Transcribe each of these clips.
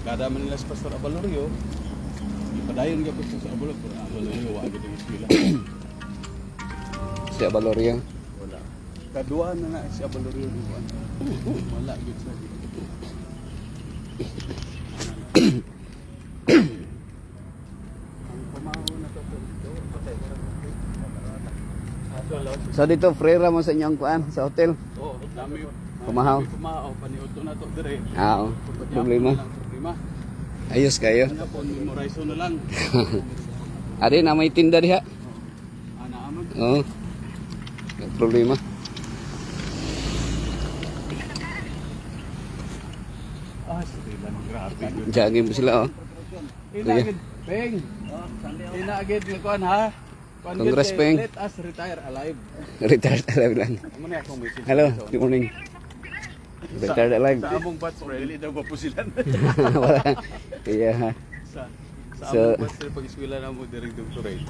Kada man nila sa Pastor Abalorio, padayon ka po sa Abalorio, wag ang eskwela. Si Abalorio? Wala. Kadua na si Abalorio duwan. Wala gid sa dito. Ang pamahaw na to dito, patay ra. So dito frera mo sa inyong kuan sa hotel? Oo, dami. Pumahaw. Pumahaw paniud na to dire. Oo. Problema. Ayos kayo. Ano po memorize na lang. Adi na may tinda diha. Ana amon. Oo. Problema. Sila grabe. Jagin mo sila oh. Inagid, Peng. Inagid nga kuan ha. Congress, Peng. Let us retire alive. Retired alive lang. Amo ni akong message. Hello, good morning. Retired alive. Sa among batch dili daw mapusilan. Wala. Iya. Sa So- among batch pag-eskwela na mo diri doctorate.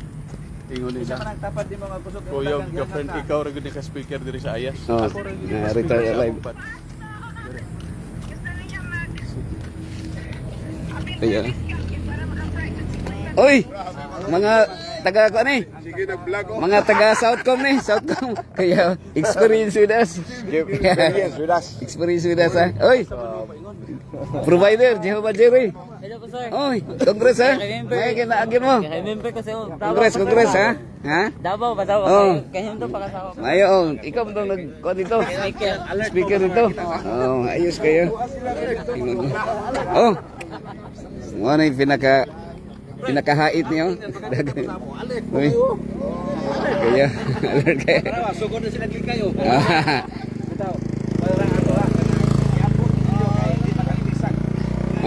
Ingon ni siya. Nang tapat di mga kusog. Kuyog girlfriend ikaw ra gud ka speaker diri sa Ayas. Oh, Ako ra gud na ka retired speaker sa alive. among batch. Iya. Oy, mga taga ko ni. Sige na vlog. Mga taga Southcom ni, Southcom. Kaya experience with us. Experience with us ha. Oy. Provider Jehovah Jerry. Hello po sir. Oy, Congress ha. May kinaagin mo. Remember ko sa Congress ha. Ha? Davao ba daw? Oh. Kahit to para sa Mayo, oh, ikaw mo itong nag-kuha dito. Speaker dito. Oh, ayos kayo. Oh, ano yung pinakahait niyo? Uy. Kaya, alert kayo. sugod na sila kayo.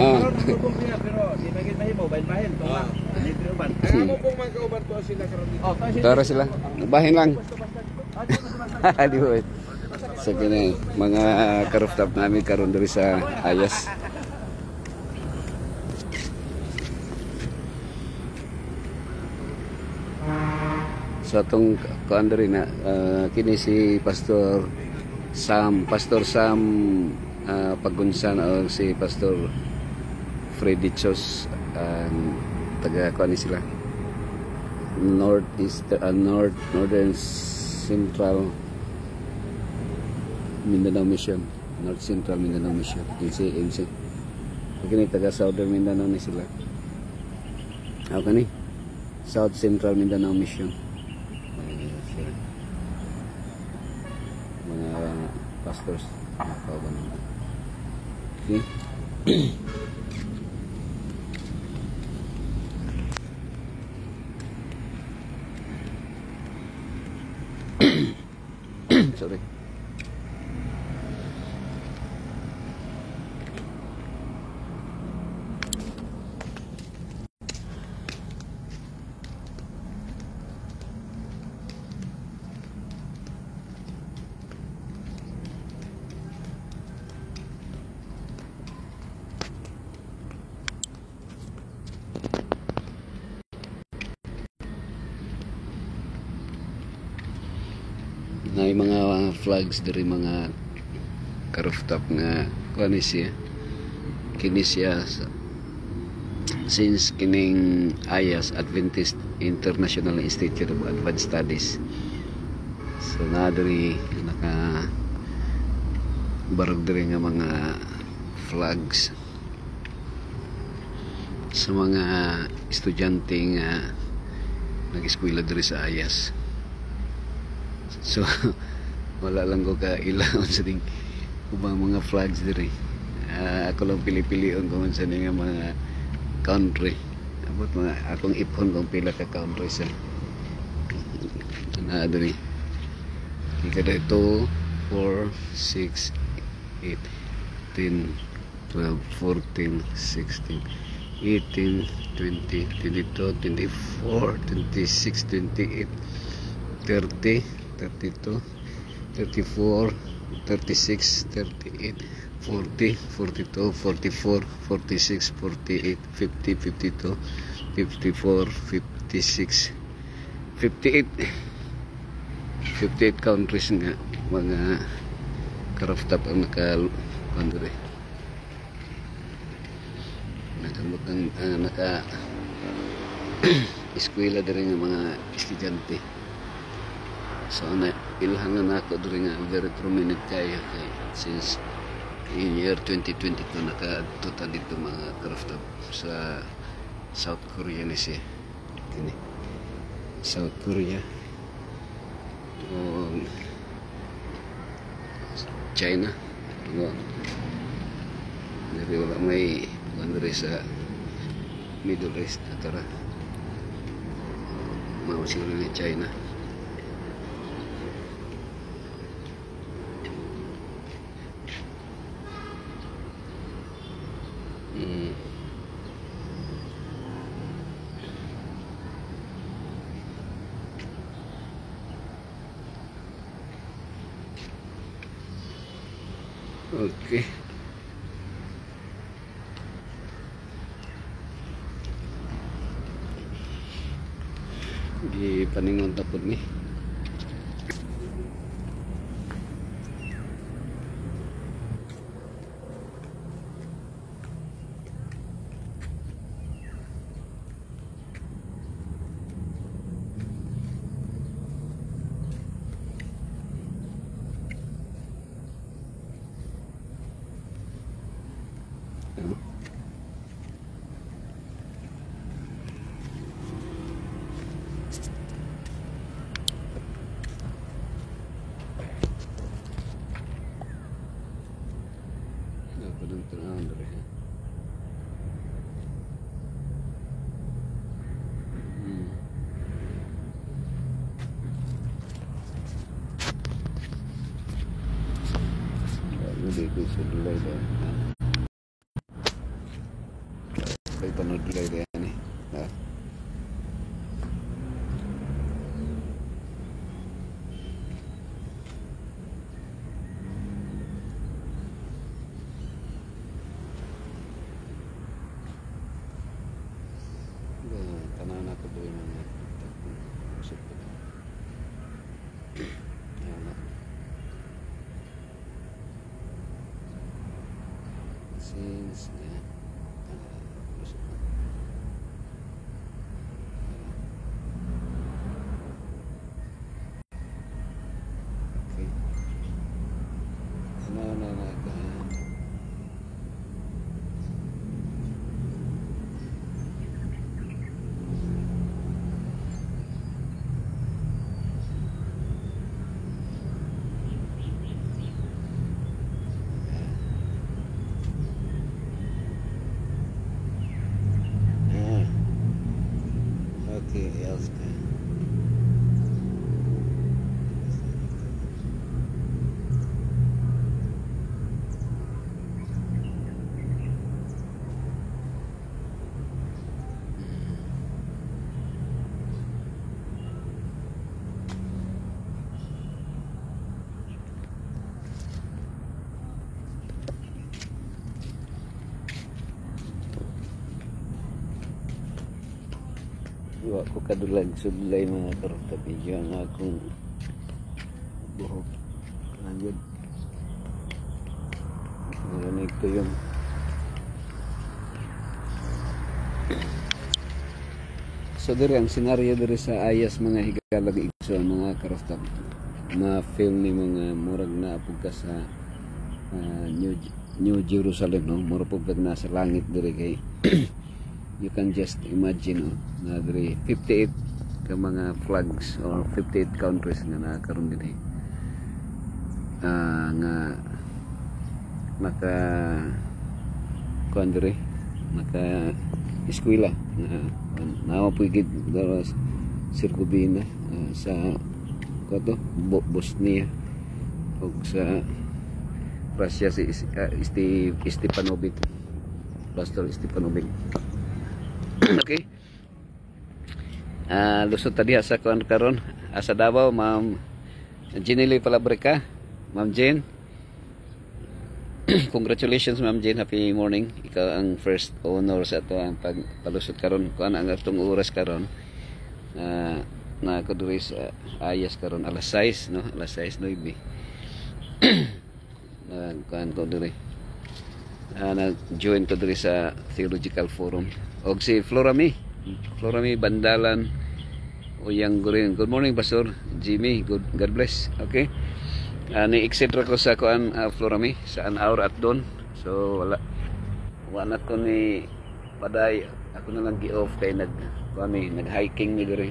Oh. Pero di bagay mahimo bahin-bahin to ha. Amo pong magkauban to sila karon dito. Tara sila. Bahin lang. Di ba? So, kini mga ka-rooftop namin karon diri sa Ayas. Sa atong kuan diri na kini si Pastor Sam Pagunsan o si Pastor Freddy Chos taga kuan sila Northern Central Mindanao Mission. North Central Mindanao Mission. NC. Kini taga Southern Mindanao ni sila. Ako ni South Central Mindanao Mission. Mga pastors. Okay. Sorry. Na mga flags dari mga ka-rooftop nga kuan siya kini siya since kining Ayas Adventist International Institute of Advanced Studies. So na dari naka barog dari nga mga flags sa mga estudyante nga nag-eskwela diri sa Ayas. So wala lang ko ka ilaon sa ding ubang mga flags diri. Ako lang pili-pilion kung sa nga mga country. Abot mga akong ipon kung pila ka country sa na diri. Ikada 2, 4, 6, 8, 10, 12, 14, 16, 18, 20, 22, 24, 26, 28, 30, 32, 34, 36, 38, 40, 42, 44, 46, 48, 50, 52, 54, 56, 58 countries nga mga ka-rooftop ang naka-country. Karbukan naka eskwela diri nga mga estudyante. So na ilhangan ako diri nga very prominent kayo kay since in year 2022 nakaadto dito mga craft sa South Korea ni siya. Kini South Korea o China. Diri wala may diri sa Middle East atara mau siguro ni China. Okay. Di paningon tapod ni. Dito sa dulay ba? Ay panood dulay ba yan eh? Ha? Tanan ako doon mga usap ko. Since okay. Okay, else can. Wa ko kadulag sudlay mga karong video ang akong buhok lanjut narinig ko yung so diri ang senaryo diri sa Ayas mga higalag igso mga karoftab na film ni mga murag na apog ka sa New Jerusalem no murag pug nasa langit diri kay you can just imagine na diri 58 ka mga flags or 58 countries nga nakaroon din nga naka kuan diri naka eskwela na pugid daras Sirgubina sa kato Bosnia ug sa Russia si Stepanovic Pastor Stepanovic. Okay. Lusot tadi sa kuan karon asa Davao Ma'am Jenny Palabrica. Ma'am Jen. Congratulations Ma'am Jen, happy morning. Ikaw ang first owner sa ato ang pagpalusot karon kuan ang atong oras karon. Na ako diri sa Ayas karon alas 6 no, alas 6:09. Kuan ko diri. nag-join to diri sa Theological Forum. Og si Florami Bandalan Uyang Gurin. Good morning, Pastor Jimmy. God bless. Okay. Ni-exit ko sa kuan Florami sa an hour at doon. So wala ko ni paday. Ako na lang gi-off kay nag-hiking ni diri.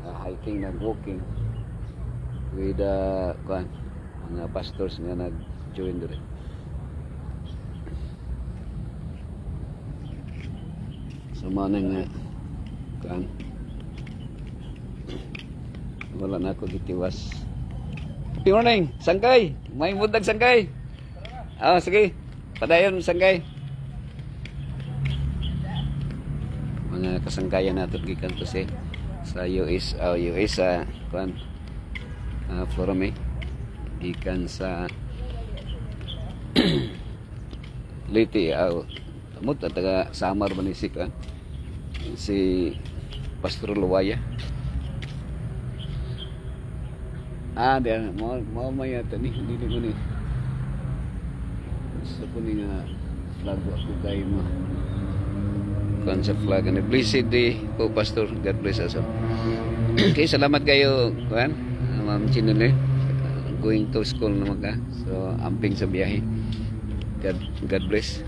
Hiking, nag-walking with mga pastors nga nag-join diri. So manang wala na ako gitiwas. Good morning, Sangkay. May mudag Sangkay. Sige. Padayon Sangkay. Mga kasangkayan natin gikan to sa US Florami gikan sa Liti amot taga Samar Banisik si Pastor Luwaya. Dia mau maya tani hindi ko ni sa kuning flag ako kay mo kan sa flag and blessed day po Pastor. God bless us. Okay, salamat kayo kan Ma'am Chinele, going to school naman ka, so amping sa biyahe. God bless.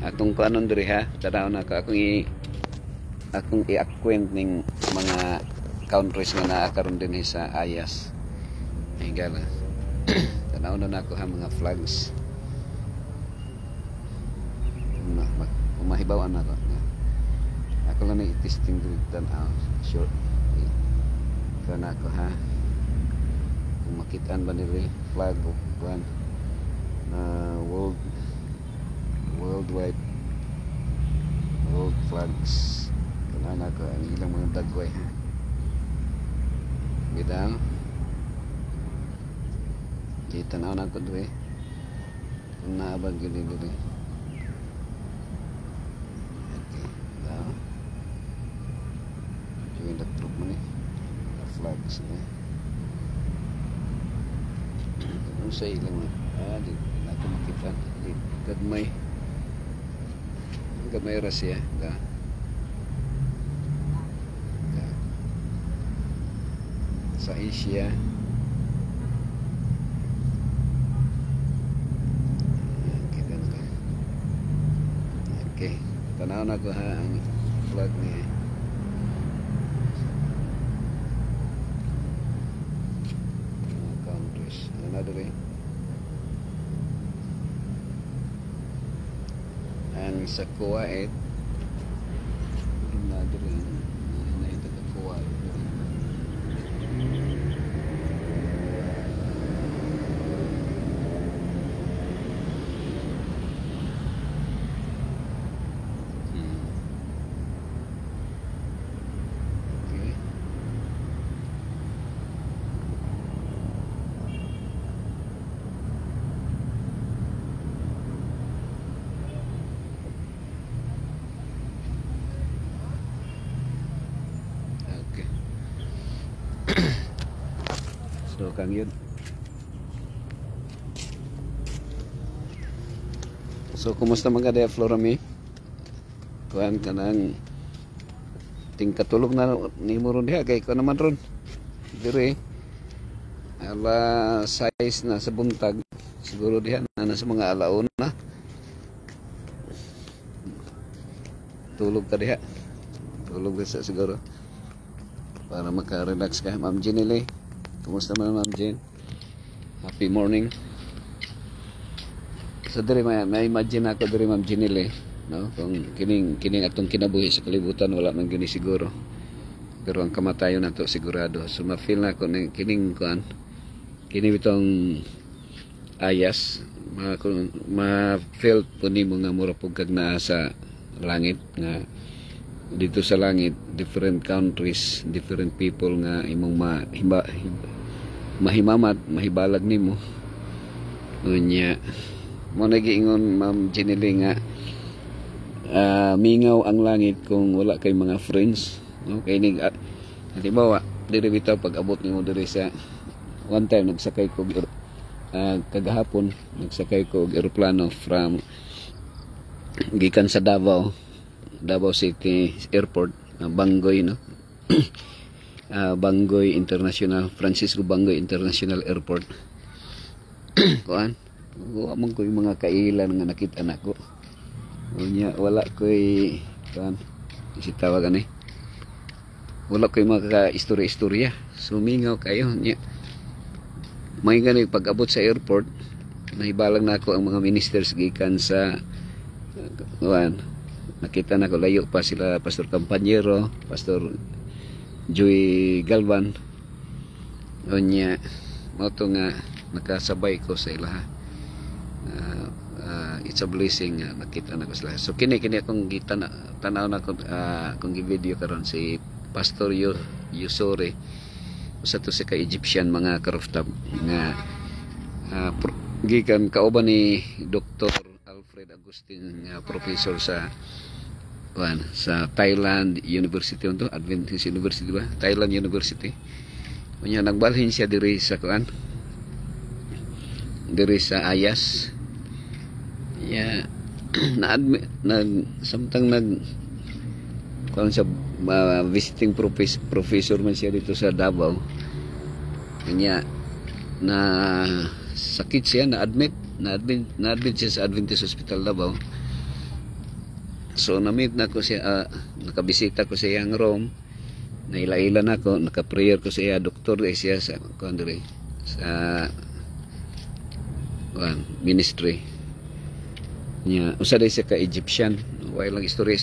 Atong kanon diri ha, tanaw na ka akong i-acquaint ning mga countries nga naa karon din sa Ayas. Ay gala. Tanaw na nako ha mga flags. Mahibawan na ko. Ako lang i-testing diri tanaw short. Kana ko ha. Kung makitaan ba nila flag o kuan world flags. Kana ko ang ilang mga dagway ha. Bidang kita na ko duwe. Kung naabang gini. Okay. Now doing the troop money. Flags na ano sa ilang di natin makita gamay Russia sa Asia okay tanaw na ko ha ang flag niya. Another way. And sa Kuwait, another way. Ito sa Kuwait. So kang yun. So kumusta mga daya Florami? Kuan ka nang tingkatulog na ni mo ron diha kay ko naman ron. Dire ala size na sa buntag siguro diha na sa mga alaon na. Tulog ka diha. Tulog ka siguro para maka-relax ka. Ma'am Jenny. Kumusta man Ma'am Jen? Happy morning. So diri may imagine ako diri Ma'am Jenny no? Kung kining atong kinabuhi sa kalibutan wala man gini siguro. Pero ang kamatayon nato sigurado. So ma-feel na ko ning kining bitong Ayas, ma-feel po nimo nga mura pug kag naa sa langit nga dito sa langit, different countries, different people nga imong mahimamat, mahibalag nimo. Unya mo nagiingon Ma'am Jenny nga mingaw ang langit kung wala kay mga friends, no? Kay ning halimbawa diri bitaw pag abot nimo diri sa one time nagsakay ko kagahapon nagsakay ko og eroplano from gikan sa Davao City Airport, Bangoy, no. Bangoy International, Francisco Bangoy International Airport. Kuan, wa man ko yung mga kailan nga nakita nako. Unya wala koy kuan isitawag ani. Wala koy mga istorya-istorya. Sumingaw kayo nya. May gani pag-abot sa airport, nahibalang nako ang mga ministers gikan sa kuan. Nakita nako layo pa sila Pastor Campañero, Pastor Joy Galvan. Unya mo to nga nakasabay ko sa ila. It's a blessing nakita na ko sila. So kini akong tanaw na kung gi-video karon si Pastor Yusore. Usa to sa ka-Egyptian mga karoftab nga gikan kauban ni Dr. Alfred Agustin nga professor sa Thailand University unto Adventist University ba? Thailand University. Unya nagbalhin siya diri sa diri sa Ayas. Ya, samtang kuan sa visiting professor man siya dito sa Davao. Kanya na sakit siya, na-admit siya sa Adventist Hospital Davao. So na-meet na ko siya, nakabisita ko siya ang Rome. Naila-ila na ko, naka-prayer ko siya, doktor siya sa ministry niya. Usa day siya ka-Egyptian, way lang story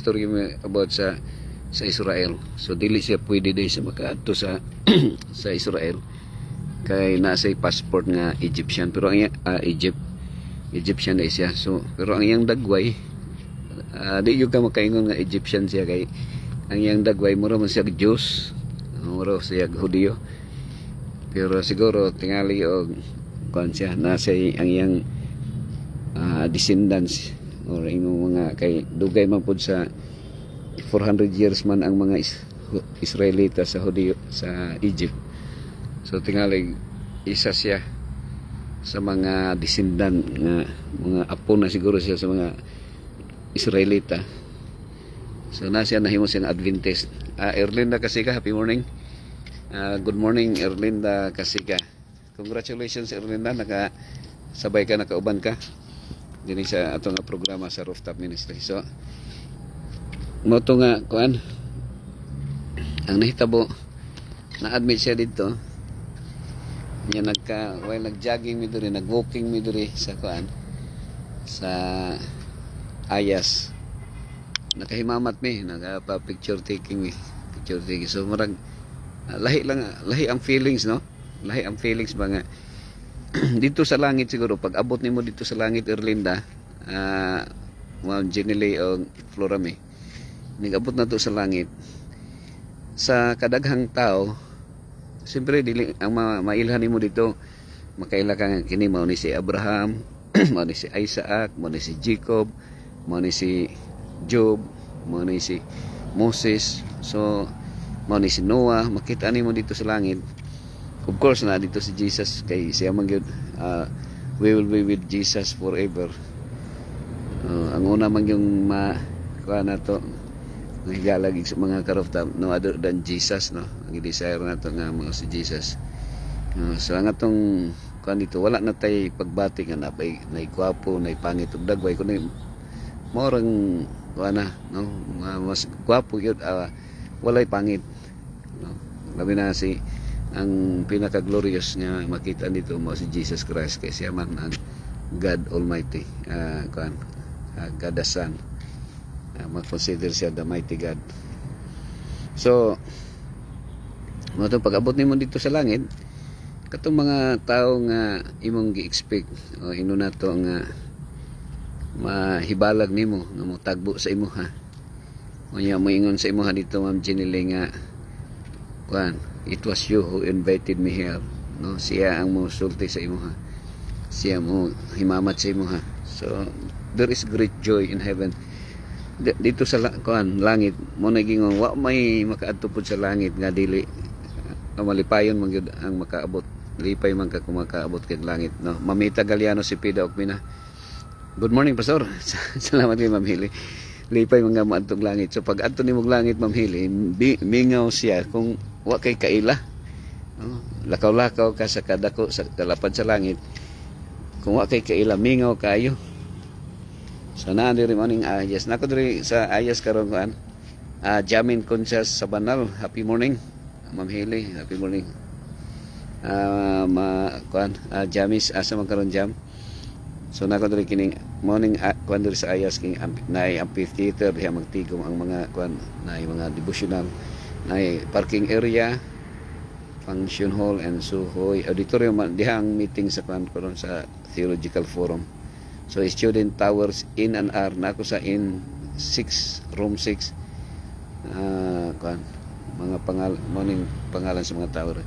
about sa Israel. So dili siya pwede day sa makaadto sa sa Israel kay nasa passport nga Egyptian, pero ang Egyptian day siya. So pero ang iyang dagway di yung ka makaingon nga Egyptian siya, kay ang iyang dagway mura man siya Diyos, mura siya Hudiyo, pero siguro tingali og kuan siya nasa ang iyang descendants or imong mga kay dugay man pud sa 400 years man ang mga Israelita sa Hudiyo sa Egypt. So tingali isa siya sa mga descendant nga mga apo na siguro siya sa mga Israelita. So na siya nahimo siyang Adventist. Erlinda Kasika, happy morning. Good morning Erlinda Kasika. Congratulations Erlinda, nakasabay ka, nakauban ka din sa atong programa sa Rooftop Ministry. So mo to nga kuan ang nahitabo, na-admit siya dito niya nag-jogging mi diri, nag-walking mi diri sa kuan sa Ayas. Nakahimamat mi, nagpa-picture taking. So murag lahi ang feelings, no? Lahi ang feelings ba nga dito sa langit siguro pag abot nimo dito sa langit Erlinda, Ma'am Jenny o Florame, nigabot na to sa langit sa kadaghang tao. Siyempre dili ang mailhan nimo dito, makaila ka kini mao ni si Abraham, mao ni si Isaac, mao ni si Jacob, mao ni si Job, mao ni si Moses, so mao ni si Noah. Makita nimo dito sa langit. Of course na dito si Jesus, kay siya man gyud we will be with Jesus forever. Ang una man yung kuha na to nahigalag sa mga karofta, no other than Jesus, no. Ang desire na to nga mga si Jesus. So ang atong kuha dito wala na tay pagbati nga nay gwapo, nay pangit ug dagway kuno morang kuha na, no, mas gwapo gyud, walay pangit, no. Labi na si ang pinaka-glorious nga makita dito mo si Jesus Christ, kay siya man ang God Almighty, God the Son. Mag-consider siya the mighty God. So mo to pag-abot nimo dito sa langit, katong mga tao nga imong gi-expect o ino na to nga mahibalag nimo nga mo tagbo sa imo, ha. Unya mo ingon sa imo ha dito, Ma'am Jenny nga kuan, it was you who invited me here, no. Siya ang mo sulti sa imo, ha. Siya mo himamat sa imo, ha. So there is great joy in heaven dito sa kuan langit. Mo naging wa may makaadto pud sa langit nga dili malipayon man gyud ang makaabot lipay man ka kumakaabot kay langit, no. Mamita Galiano si Pida Okmina. Good morning, Pastor. Salamat kay Ma'am Hili. Lipay man nga maadtog langit. So pag adto nimog langit, Ma'am Hili, mingaw siya kung wa kay kaila. No? Lakaw-lakaw ka sa kadako sa kalapad sa langit. Kung wa kay kaila, mingaw kayo. So naa diri morning ayas. Nako diri sa ayas karon kuan. Jamin Conscious sa Banal. Happy morning, Ma'am Hili. Happy morning. Jamis asa magkaron jam. So nako diri kining morning kuan diri sa ayas king naay amphitheater diha magtigom ang mga kuan, naay mga devotional, naay parking area, function hall and Suhoy auditorium diha ang meeting sa kuan karon sa Theological Forum. So student towers in and R nako sa in 6 room 6 kuan mga morning pangalan sa mga tower.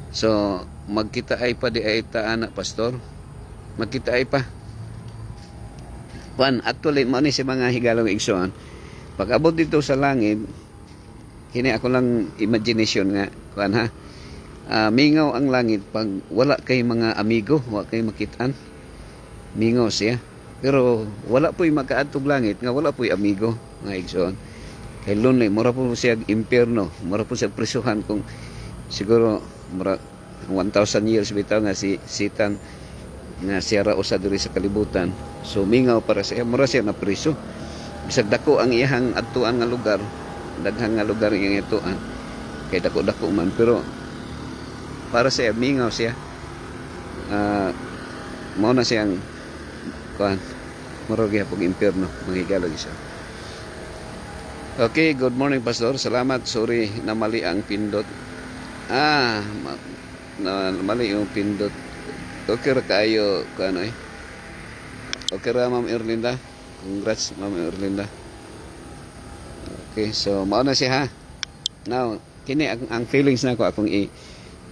So magkita ay pa di ay ta anak pastor, magkita ay pa kuan. Actually mo ni si mga higalong igsoon pag abot dito sa langit, kini ako lang imagination nga kuan ha. Mingaw ang langit pag wala kay mga amigo, wala kay makitaan, mingaw siya. Pero wala po'y makaadtog langit nga wala po'y amigo nga igsoon. Kay lonely, mura po siya impierno, mura po siya prisuhan kung siguro mura 1,000 years bitaw nga si Satan nga siya ra usa diri sa kalibutan. So mingaw para siya, mura siya na priso. Bisag dako ang iyang adtuan nga lugar, daghang nga lugar iyang ituan. Kay dako-dako man pero para siya mingaw siya. Mao na siyang kuan, mura gyapon impierno, manghigala siya. Okay, good morning Pastor. Salamat. Sorry na mali ang pindot. Mali yung pindot. Okay ra kayo kano eh. Okay ra Ma'am Erlinda. Congrats Ma'am Erlinda. Okay, so mao na siya ha. Now, kini ang feelings nako akong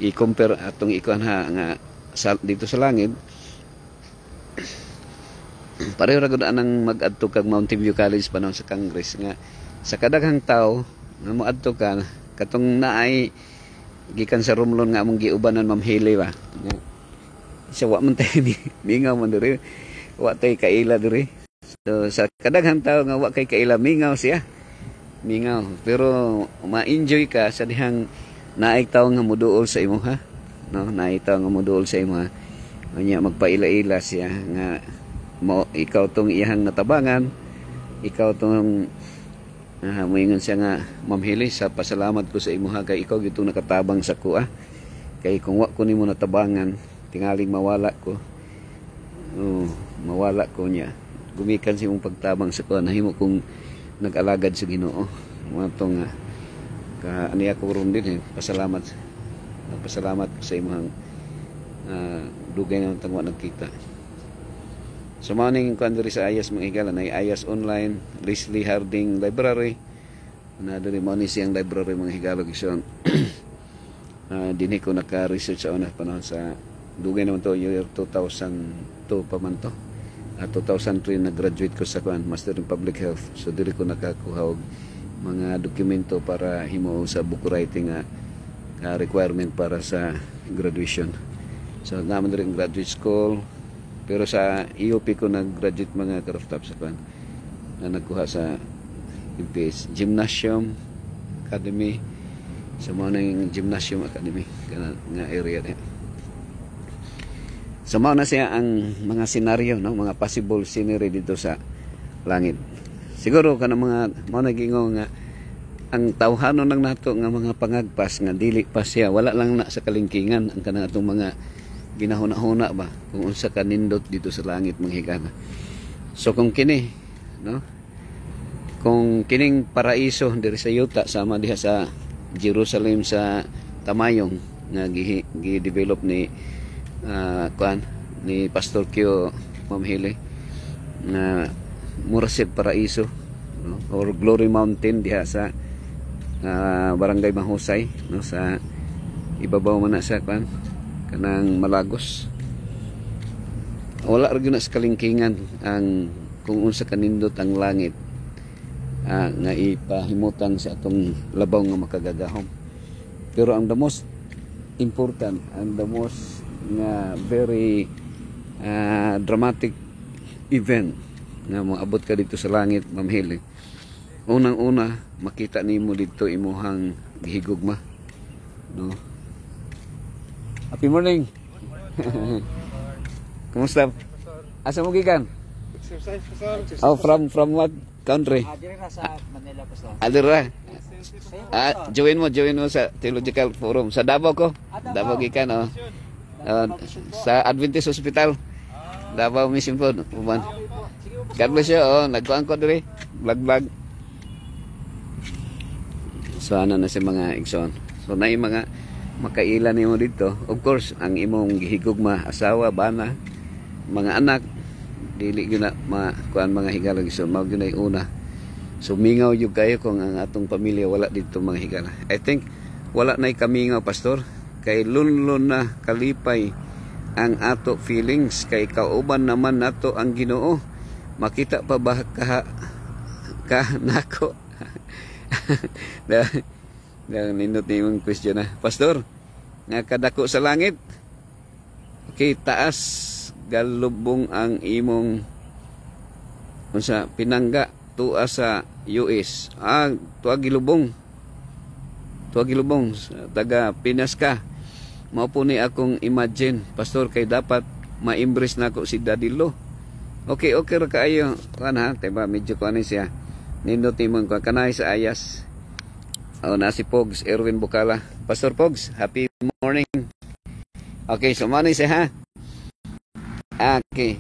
i-compare atong ikuan ha nga dito sa langit. Pareho ra gud anang mag-adto kag Mountain View College panahon sa Congress nga sa kadaghang tawo nga moadto ka katong naay gikan sa Romlon nga among giubanan Ma'am Hili ba. Sa wa man tay mingaw man diri, wa tay kaila diri. So sa kadaghang tawo nga wa kay kaila, mingaw siya. Mingaw, pero ma-enjoy ka sa dihang naay tawo nga moduol sa imo ha. No, naay tawo nga moduol sa imo ha. Anya magpaila-ila siya nga mo ikaw tong iyang natabangan, ikaw tong moingon siya nga Ma'am Hili, sa pasalamat ko sa imo ha kay ikaw gitong nakatabang sa kuha. Kay kung wa ko nimo natabangan, tingaling mawala ko. Mawala ko niya. Gumikan sa imong pagtabang sa kuha, nahimo kong nag-alagad sa Ginoo. Mo tong ani ako ron din pasalamat. Pasalamat ko sa imong dugay na tangwa nagkita. So maning kuan diri sa Ayas mga higala, na Ayas Online Leslie Harding Library na diri mo ni siyang library mga higala gison. Dinhi ko naka-research sa una panahon sa dugay naman to year 2002 pa man to. 2003 nag-graduate ko sa kuan Master in Public Health. So diri ko nakakuha og mga dokumento para himo sa book writing nga requirement para sa graduation. So naman diri ang graduate school. Pero sa EOP ko nag-graduate mga karaftap sa kuan na nagkuha sa MPS Gymnasium Academy, sa mga ng Gymnasium Academy nga area na. So mao na siya ang mga senaryo, no, mga possible scenery dito sa langit. Siguro kana mga mao nagingo nga ang tawhanon lang nato nga mga pangagpas nga dili pa siya, wala lang na sa kalingkingan ang kanang atong mga ginahuna-huna ba kung unsa ka nindot dito sa langit mga higala. So kung kini, no, kung kining paraiso diri sa yuta sama diha sa Jerusalem sa Tamayong nga gi-develop ni kuan ni Pastor Kyo Ma'am Hili na Mursid Paraiso, no, or Glory Mountain diha sa Barangay Mahusay, no, sa ibabaw man na sa kuan kanang Malagos. Wala ra gyud na sa kalingkingan ang kung unsa kanindot ang langit nga ipahimutang sa atong labaw nga makagagahom. Pero ang the most important and the most nga very dramatic event nga moabot ka dito sa langit, Ma'am Hili. Unang-una makita nimo dito imuhang gihigugma, no? Happy morning. Kumusta? Asa mo gikan? Exercise, pastor. Oh, from what country? Dire ka sa Manila po sa. Adira. Join mo sa Theological Forum sa Davao ko. Davao gikan, oh. Sa Adventist Hospital. Davao Mission po. God bless you. Oh, nagkuhan ko diri. Vlog. So ano na si mga igsoon. So na mga makailan nimo dito. Of course, ang imong gihigugma asawa, bana, mga anak dili gyud na kuan mga higala igsoon. Mao gyud ay una. So mingaw yung kayo kung ang atong pamilya wala dito mga higala. I think wala na kamingaw, pastor. Kay lunlun na kalipay ang ato feelings. Kay kauban naman nato ang Ginoo. Makita pa ba ka nako? Dahil nindot na yung question na. Pastor, nga kadako sa langit. Okay, taas galubong ang imong unsa pinangga tuwa sa US. Tuwa gilubong taga Pinas ka. Mao po ni akong imagine, pastor, kay dapat ma-embrace nako si Daddy Lo. Okay ra kaayo kan ha, diba medyo kuan siya. Nindot imong kanay sa ayas. Na si Pogs Erwin Bukala. Pastor Pogs, happy morning. Okay, so mao ni siya ha. Okay.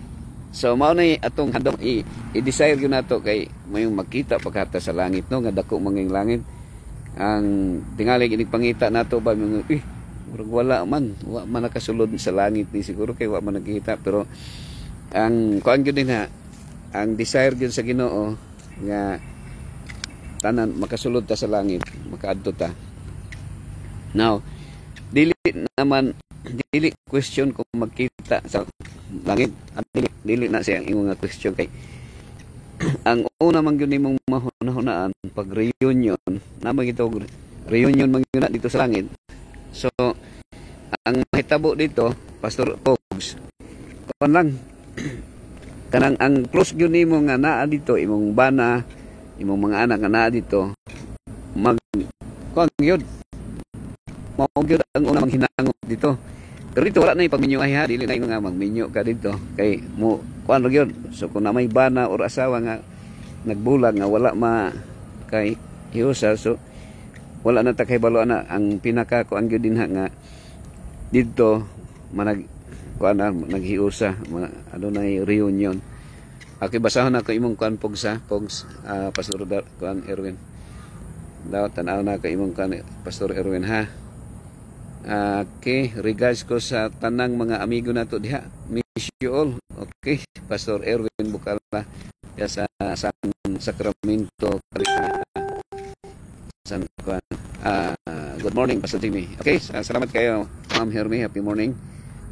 So mao ni atong handom i-desire gyud nato kay mayong makita pagkata sa langit, no, nga dako manging langit. Ang tingali inig pangita nato ba mga wala man nakasulod sa langit ni siguro kay wa man nakita, pero ang kuan gyud din ha, ang desire gyud sa Ginoo nga tanan makasulod ta sa langit, makaadto ta. Now, dili question kung magkita sa langit, dili na siya imong nga question kay ang una man gyud nimong mahunahunaan pag reunion namang ito reunion man gyud dito sa langit. So ang mahitabo dito, Pastor Pogs, kon lang kanang ang close gyud nimo nga naa dito imong bana, imong mga anak nga naa dito mag kon gyud mao gyud ang una manghinangop dito. Pero dito wala na yung pagminyo ay ha, dili na yung nga magminyo ka dito kay mo kuan ra gyud. So kung na may bana or asawa nga nagbulag nga wala kay hiusa, so wala na ta kay balo na ang pinaka ko ang gyud dinha nga dito manag kuan na naghiusa ano na reunion. Okay, basahon ako imong kuan Pogs Pastor kuan Erwin. Daw tan-aw na ka imong kuan Pastor Erwin ha. Okay, regards ko sa tanang mga amigo nato diha. Miss you all. Okay, Pastor Erwin Bukala sa Sacramento, San Juan. Good morning, Pastor Jimmy. Okay, salamat kayo, Ma'am Hermie. Happy morning.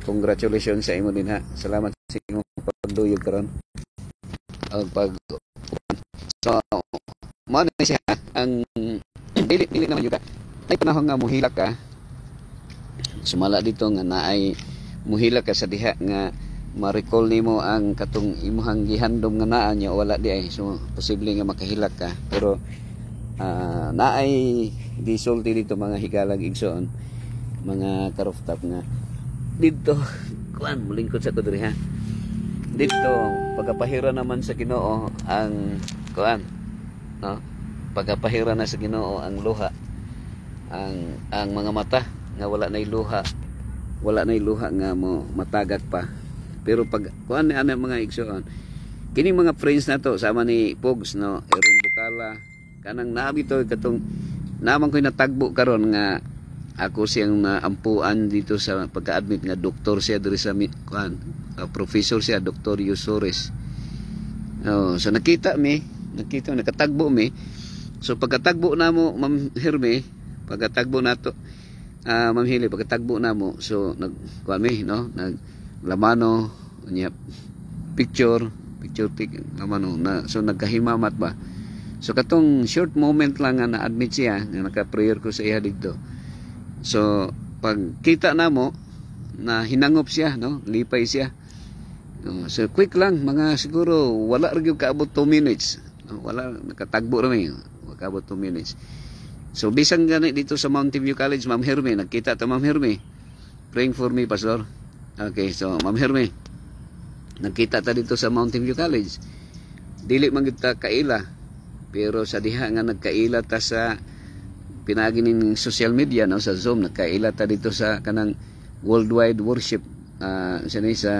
Congratulations sa imo din ha. Salamat sa imong pagduyog karon. So, mo na siya ang dili naman yung ka. Ay panahon nga muhilak ka. Sumala dito nga naay muhila ka sa diha nga ma-recall nimo ang katong imuhang gihandom nga naa nya wala di ay, so posible nga makahilak ka, pero naay gisulti dito mga higalag igsoon, mga karooftop nga dito kuan mulingkod sa kudri ha. Dito pagapahira naman sa Ginoo ang kuan, no, pagapahira na sa Ginoo ang luha, ang mga mata nga wala nay luha nga mo matagak pa. Pero pag kuan ni ana mga igsoon, kining mga friends nato sama ni Pogs, no, Erwin Bukala, kanang nabi to katong naman ko'y natagbo karon nga ako siyang naampuan dito sa pagka-admit nga doktor siya diri sa kuan, professor siya, Dr. Yusores. So nakatagbo mi. So pagkatagbo namo Ma'am Hermie, pagkatagbo nato Ma'am Hili, pagkatagbo na mo, so nagkuan mi, no, naglamano nya picture take lamano na, so nagkahimamat ba. So katong short moment lang nga na-admit siya nga naka-prayer ko sa iya dito. So pag kita na mo na hinangop siya, no, lipay siya. So quick lang, mga siguro wala rin yung kaabot 2 minutes, no? Wala, nakatagbo rin, kaabot 2 minutes. So bisang gani dito sa Mountain View College, Ma'am Herme, nagkita ta Ma'am Herme, praying for me, Pastor. Okay, so Ma'am Herme, nagkita ta dito sa Mountain View College, dili man kita kaila, pero sa diha nga nagkaila ta sa pinagi ning social media, no, sa Zoom, nagkaila ta dito sa kanang worldwide worship, sa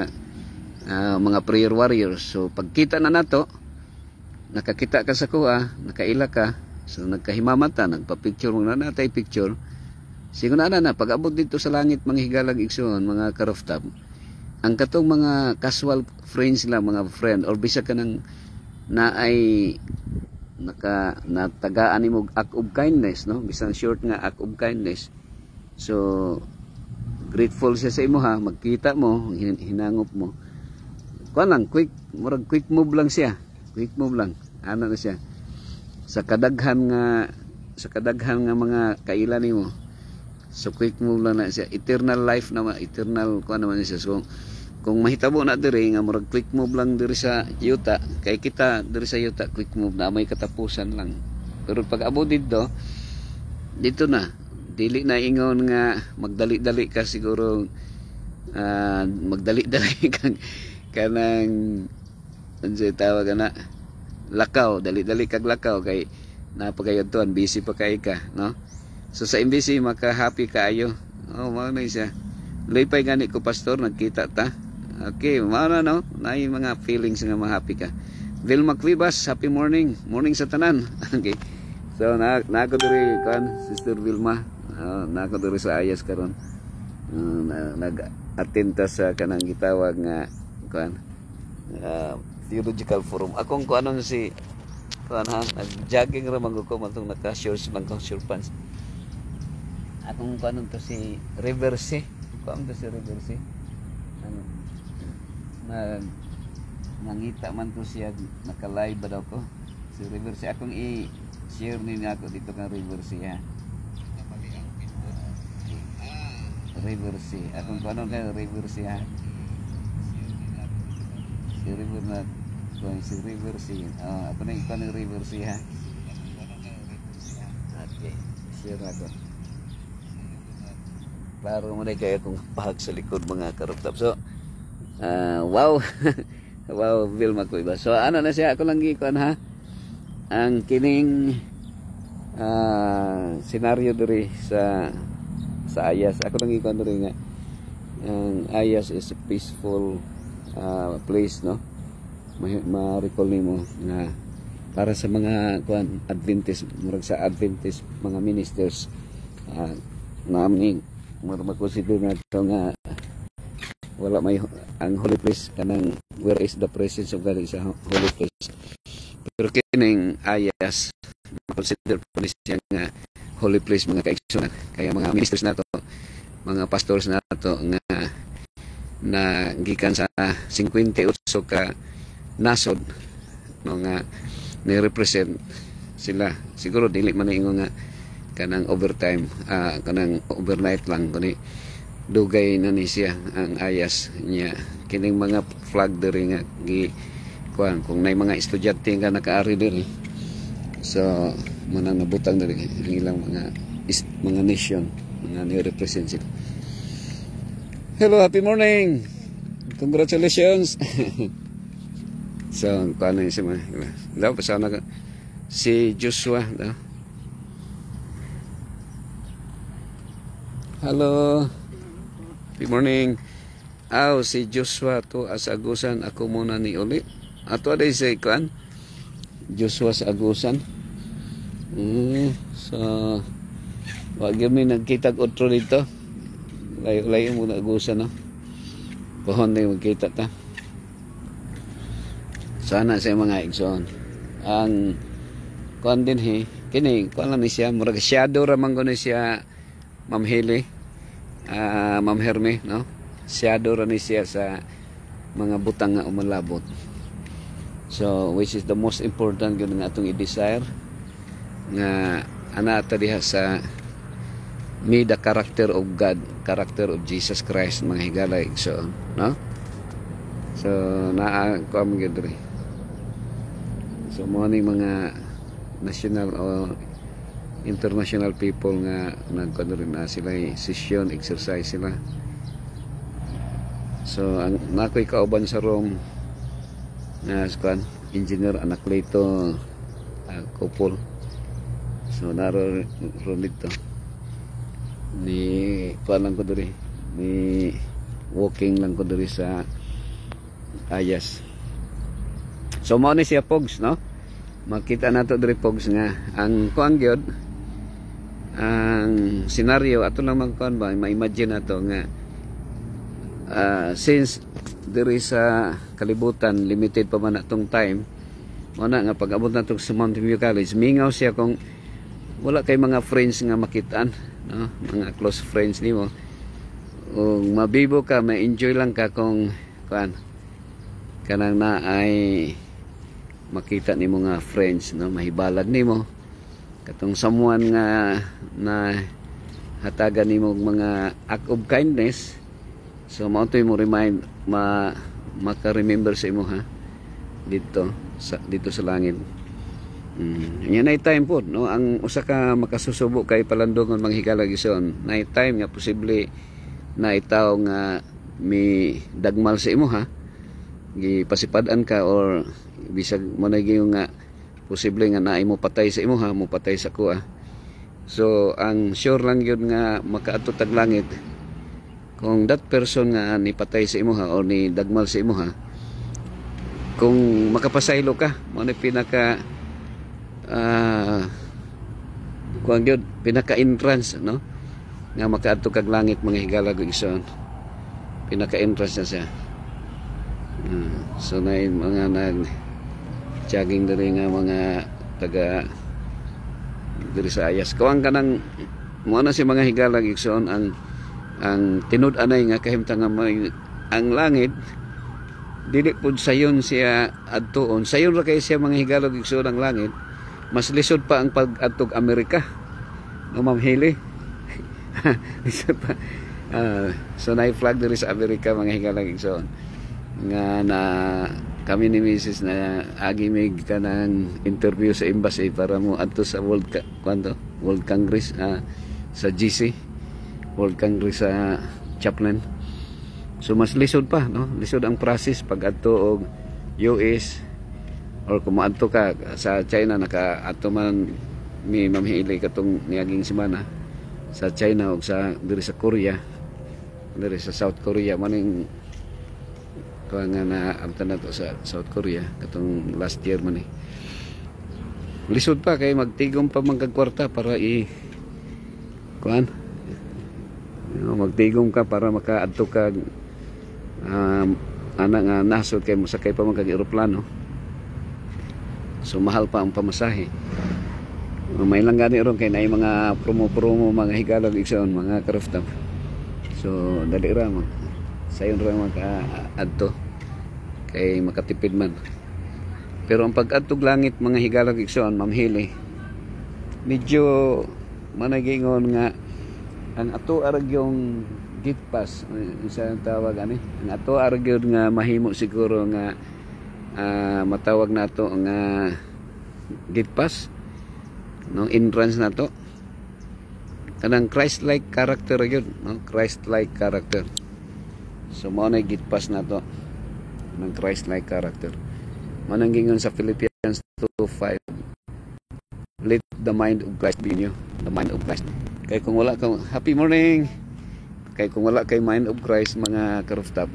mga prayer warriors. So pagkita na nato, nakakita ka sa kuha, nakaila ka, so nagkahimamata, nagpa-picture mo na natay picture. Siguro na pag-abot dito sa langit, mga higalag igsoon, mga karoftab, ang katong mga casual friends lang, mga friend, or bisa ka nang na ay natagaan mo act of kindness, no, bisan short nga act of kindness. So grateful siya sa imo, ha, magkita mo, hinangop mo, kuan quick, murag quick move lang siya, quick move lang, ano na siya, sa kadaghan nga mga kaila nimo. So quick move lang na siya, eternal life na, eternal kuan naman siya. So kung mahitabo na diri nga murag quick move lang diri sa yuta, kay kita diri sa yuta quick move na may katapusan lang. Pero pag abot dito na dili na ingon nga magdali-dali ka, siguro magdali-dali kang kanang unsay tawag na lakaw, dali-dali kag lakaw, kay napagayadtuan busy pa kay ka, no. So sa imbisi maka-happy kaayo, mao na siya. Lipay gani ko, Pastor, nagkita ta. Okay, mao na, no, naay mga feelings nga ma-happy ka. Vilma Cuevas, happy morning sa tanan. Okay, so nako diri kan Sister Vilma, nako diri sa Ayas karon, nag-attend ta sa kanang gitawag nga kuan theological forum. Akong kuanon si kuan, ha, nag-jogging ra man ko matong naka-shorts lang ko, short pants. Akong kuanon to si Reverse, kuan to si Reverse, ano, nangita man to siya, naka-live ba daw ko si Reverse. Akong i-share ni ako dito kang Reverse, ha. Reverse, akong kuanon kay Reverse, ha. Si River na si Reverse, ako na ikaw ng Reverse, ha. Okay, share ako. Klaro mo na kayo kung pahag sa likod, mga karuptap. So wow. Wow, Vilma Cuevas. So ano na siya, ako lang gikuan, ha, ang kining senaryo diri sa Ayas. Ako lang gikuan diri nga ang Ayas is a peaceful place, no. Ma-recall nimo nga para sa mga kuan Adventist, murag sa Adventist mga ministers, namin murag makonsider nato nga wala may ang holy place, kanang where is the presence of God sa holy place. Pero kining Ayas consider po siya nga holy place, mga kaigsunan. Kaya mga ministers nato, mga pastors nato nga na gikan sa 58 ka nasod, no, nga ni-represent sila. Siguro dili man ingon nga kanang overtime, kanang overnight lang, kuni dugay na ni siya ang Ayas niya. Kining mga flag diri nga gi kuan, kung nay mga estudyante nga nakaari diri, so manang nabutang diri ang ilang mga nation, mga ni-represent sila. Hello, happy morning, congratulations. So paano yun si mga pasana ka si Joshua daw. Hello, good morning. Si Joshua to as Agusan, ako muna ni uli. Ato aday sa ikuan Joshua sa Agusan. So wag mi nagkita otro dito. Layo muna Agusan, no. Pohon na magkita ta. Sana sa mga igsoon ang kuan din, he, kini kuan lang ni siya, murag shadow ra man ni siya, Ma'am Heli, Ma'am Herme, no, shadow ra ni siya sa mga butang nga umalabot. So which is the most important gyud nga atong i-desire nga ana ta diha sa me the character of God, character of Jesus Christ mga higala igsoon, no? So naa ko am gyud diri. So mo ni mga national o international people nga nagkuno rin na sila session exercise sila. So ang nakoy kauban sa Rome na squad engineer anak lito couple. So naro dito ni palang ko diri ni walking lang ko diri sa Ayas. So mao ni siya Pogs, no? Makita nato diri Pogs nga ang kuan gyud ang senaryo ato lang magkuan ba ma-imagine nato nga since diri sa kalibutan limited pa man atong time mo na nga pag abot nato sa Mountain View College mingaw siya kung wala kay mga friends nga makitaan, no? Mga close friends nimo ug mabibo ka ma-enjoy lang ka kung kuan kanang na ay makita nimo nga friends, no? Mahibalag nimo katong someone nga na hatagan nimo mga act of kindness. So mao toy mo remind maka-remember sa imo ha dito sa langit. Nya night time po, no? Ang usa ka makasusubo kay palandongon manghigala gison night time nga posible na itaw nga mi dagmal sa imo ha gipasipadan ka or bisag mo na nga posible nga naay mo patay sa imo ha mo patay sa kuha. So ang sure lang yun nga makaadto tag langit kung that person nga ni patay sa imo ha or ni dagmal sa imo ha kung makapasaylo ka mo ni pinaka kuan gyud pinaka entrance, no? Nga makaadto kag langit mga higala ug ison pinaka entrance na siya. So na mga nag jogging diri nga mga taga diri sa Ayas kuwang kanang mo na si mga higalag igsoon ang tinud-anay nga kahimtang nga ang langit dili pud sayon siya adtuon sayon ra kay siya mga higalag igsoon ang langit mas lisod pa ang pag-adtog Amerika no Ma'am Hili. Lisod pa so na flag diri sa Amerika mga higalag igsoon nga na kami ni Mrs. na agimig ka ng interview sa embassy para mo adto sa World Congress sa GC World Congress sa Chaplin. So mas lisod pa, no? Lisod ang process pag adto og US or kung maadto ka sa China naka-adto man mi mamhili katong niaging semana sa China og sa diri sa Korea diri sa South Korea maning kaya nga naabtan na to sa South Korea katong last year man lisod pa kay magtigom pa mga kwarta para kuan magtigom ka para makaadto ka anak nga nasod kay mosakay pa mga eroplano so mahal pa ang pamasahe may lang gani ron kay naay mga promo mga higalag igsoon mga karaftam so dali ra mo sayon ra maka-adto kay makatipid man pero ang pag-adtog langit mga higalag igsoon mamhili medyo managingon nga ang ato arag yung gift pass isa tawag ani ang ato arag yun nga mahimo siguro nga matawag nato nga gift pass no entrance nato kanang Christ-like character yun, no? Christ-like character. So mo na gift pass nato ng Christ-like character. Manang gingon sa Philippians 2:5 let the mind of Christ be in you, the mind of Christ. Kay kung wala ka happy morning. Kay kung wala kay mind of Christ mga karooftop,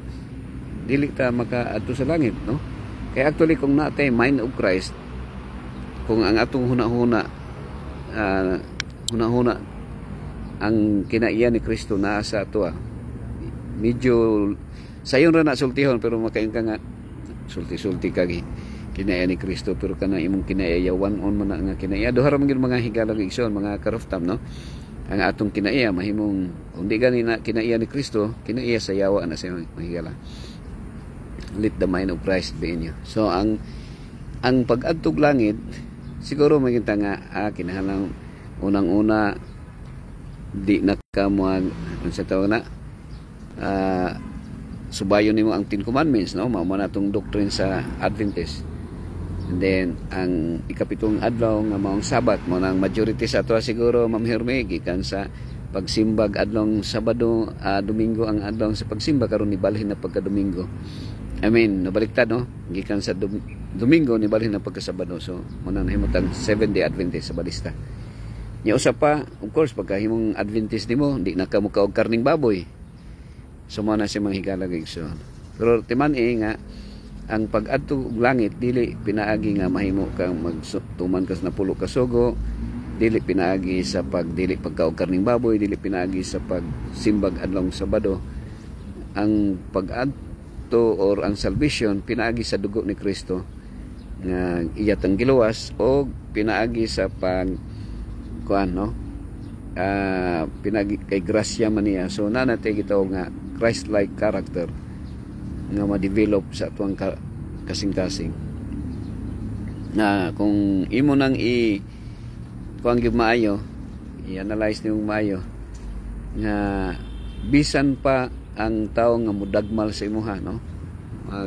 dili ta makaadto sa langit, no? Kay actually kung natay mind of Christ, kung ang atong hunahuna ang kinaiya ni Kristo naa sa ato medyo sayon ra na sultihon pero makain ka nga sulti-sulti ka kinaiya ni Kristo pero kana imong kinaiya one on man nga kinaiya duha ra man gyud mga higalang igsoon mga karoftam, no? Ang atong kinaiya mahimong kundi gani na kinaiya ni Kristo kinaiya sa yawa na sa mahigala. Let the mind of Christ be in you. So ang pag-adtog langit siguro makita nga kinahanglan unang-una di na ka mo unsa tawag na subayon nimo ang 10 commandments, no? Mao man atong doctrine sa Adventist. And then ang ikapitong adlaw nga maong Sabat mo nang majority sa ato siguro Ma'am Herme gikan sa pagsimbag adlong Sabado, Domingo ang adlaw sa pagsimba karon nibalhin na pagka Domingo. I mean, nabaliktad, no? Gikan sa Domingo nibalhin na pagka Sabado. So mo nang nahimutang 7-day Adventist sa balista. Nya usa pa, of course, pagka himong Adventist nimo, di na ka mo kaog karning baboy. So mo na si mga higala gigsoon. Pero timan nga ang pag-adto og langit dili pinaagi nga mahimo kang magtuman kas napulo ka sugo, dili pinaagi sa dili pagkaog karning baboy, dili pinaagi sa pagsimbag adlong Sabado. Ang pag-adto or ang salvation pinaagi sa dugo ni Kristo nga iyatang giluwas o pinaagi sa pinagi kay grasya man niya. So nanate gitawag nga Christ-like character nga ma-develop sa atuang kasing-kasing. Na kung imo nang kuang gyud maayo, i-analyze nimo maayo nga bisan pa ang tawo nga mudagmal sa imuha, no?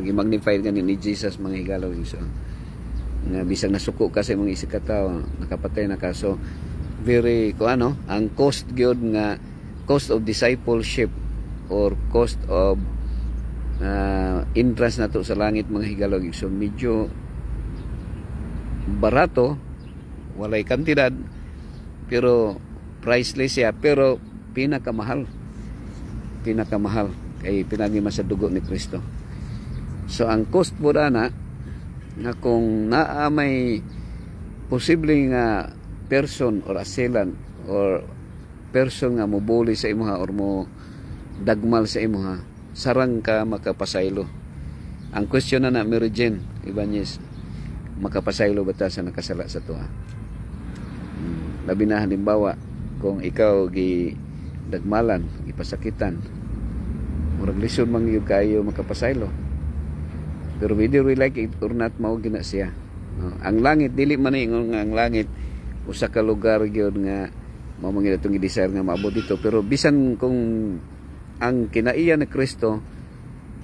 Gi-magnify ganin ni Jesus mga higalaw so nga bisan nasuko ka sa imong isig ka tawo, nakapatay na ka. So very ang cost gyud nga cost of discipleship or cost of entrance nato sa langit mga higalog. So medyo barato, walay kantidad, pero priceless siya, pero pinakamahal kay pinagima sa dugo ni Kristo. So ang cost po na nga kung naa may posibleng person or assailant or person nga mobuli sa imuha or mo dagmal sa imuha, sarang ka makapasaylo. Ang question na Mary Jane Ibanez, makapasaylo ba ta sa nakasala sa tuwa? Labi na halimbawa kung ikaw gi dagmalan, ipasakitan, murag lisod man gyud kayo makapasaylo. Pero whether we like it or not, mao gina siya. Ang langit dili man ingon nga ang langit usa ka lugar gyud nga mao man gyud atong i-desire nga maabot dito. Pero bisan kung ang kinaiya ni Kristo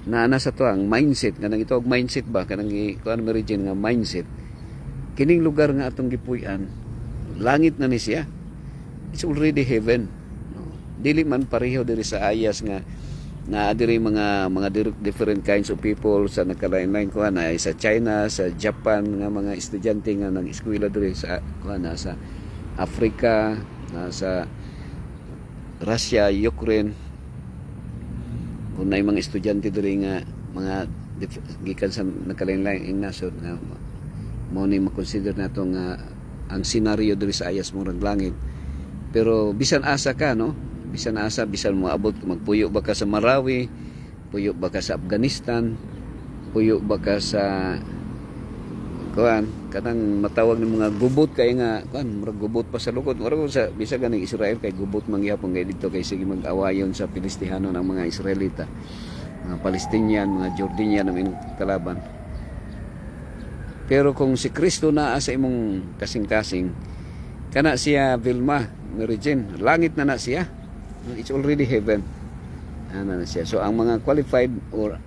na sa to ang mindset kanang ito og mindset ba kanang kuan Meridian nga mindset, kining lugar nga atong gipuy-an langit na ni siya. It's already heaven, no? Dili man pareho diri sa ayas nga na diri mga different kinds of people sa nakalain-lain kuan ay sa China, sa Japan nga mga estudyante nga nag-eskwela diri sa kuan sa Africa, sa Russia, Ukraine. Kung na mga estudyante diri nga mga gikan sa nakalain-lain nasod nga mo ni makonsider nato nga ang senaryo diri sa ayas murag langit. Pero bisan asa ka, no? Bisan asa, bisan mo abot, magpuyo ba ka sa Marawi, puyo ba ka sa Afghanistan, puyo ba ka sa kuan kanang matawag ng mga gubot kay nga kuan murag gubot pa sa lukod, murag sa bisa ganing Israel kay gubot mangyapon kay dito kay sige mag-awayon sa Pilistihano ng mga Israelita, mga Palestinian, mga Jordanian ang kalaban. Pero kung si Kristo naa sa imong kasing-kasing, kana siya Vilma Meridian, langit na siya. It's already heaven. Ana na siya. So ang mga qualified or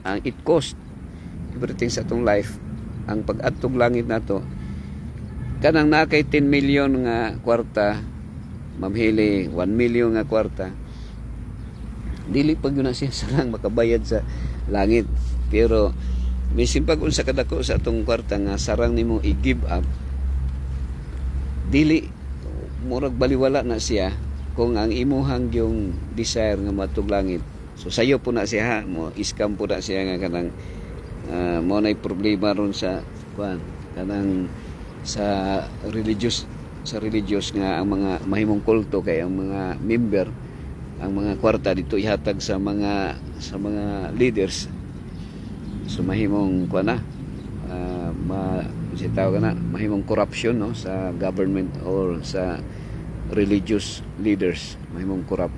ang it cost everything sa atong life, ang pag-adtog langit nato kanang na kay 10 million nga kwarta, mamhili 1 million nga kwarta, dili pag yun na siya sarang makabayad sa langit. Pero bisin pag unsa kadako sa atong kwarta nga sarang nimo i-give up, dili murag baliwala na siya kung ang imuhang yung desire nga matug langit. So sayo po na siya, mo iskam po na siya nga kanang mo nay problema ron sa kuan kanang sa religious nga ang mga mahimong kulto kay ang mga member, ang mga kwarta dito ihatag sa mga leaders. So mahimong kuan na mahimong corruption, no, sa government or sa religious leaders, mahimong corrupt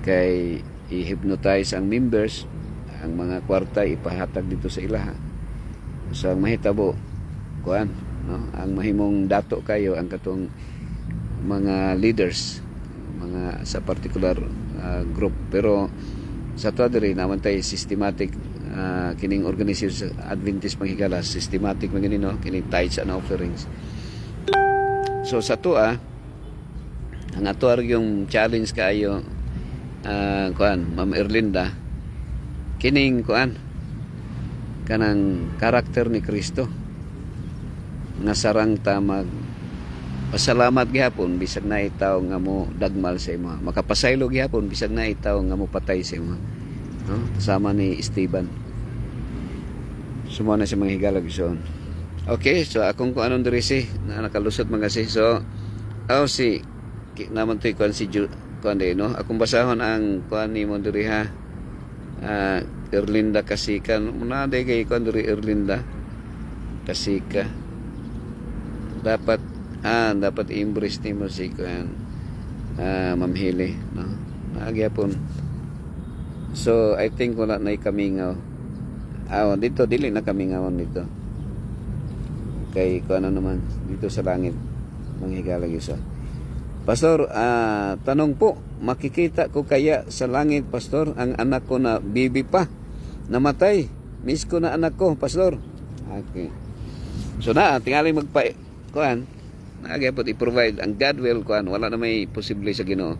kay i-hypnotize ang members, ang mga kwarta ipahatag dito sa ilaha. So ang mahitabo kuan, no, ang mahimong dato kayo ang katong mga leaders mga sa particular group, pero sa to diri naman tay systematic kining organization sa Adventist manghigala, systematic man gini no kining tithes and offerings. So sa to ang ato yung challenge kaayo kuan Ma'am Erlinda, kining kuan kanang karakter ni Kristo nga sarang ta mag pasalamat gihapon bisag na itaw nga mo dagmal sa imo, makapasaylo gihapon bisag na itaw nga mo patay sa imo, no? Sama ni Esteban. Sumo na sa mga higalag son. Okay, so akong kung anong diri si na nakalusot mga si, so si naman to'y kuan si kuan de no, akong basahon ang kuan ni mo diri ha, Erlinda Kasika, muna day kay kuan diri Erlinda Kasika, dapat i-embrace ni mo si kuan Ma'am Hili, no, nagyapon. So I think wala na kamingaw dito, dili na kamingawon dito kay kuan naman dito sa langit manghigalag isa. Pastor, tanong po, makikita ko kaya sa langit, Pastor, ang anak ko na bibi pa, namatay? Miss ko na anak ko, Pastor. Okay. So tingali kuan, nagyapon i-provide ang God will kuan, wala na may posible sa Ginoo.